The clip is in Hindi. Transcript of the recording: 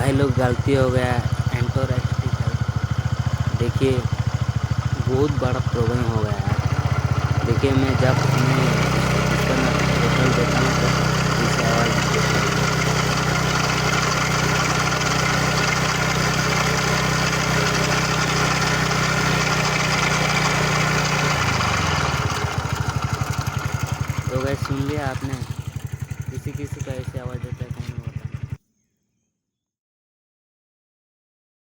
भाई लोग गलती हो गया। एंटर एक्सटी का देखिए बहुत बड़ा प्रॉब्लम हो गया यार। देखिए मैं जब मैं इसका ना टोटल देता हूँ तो इसे आवाज़ देता है। तो गैस सुन लिया आपने, किसी किसी को ऐसी आवाज़ देता है कौन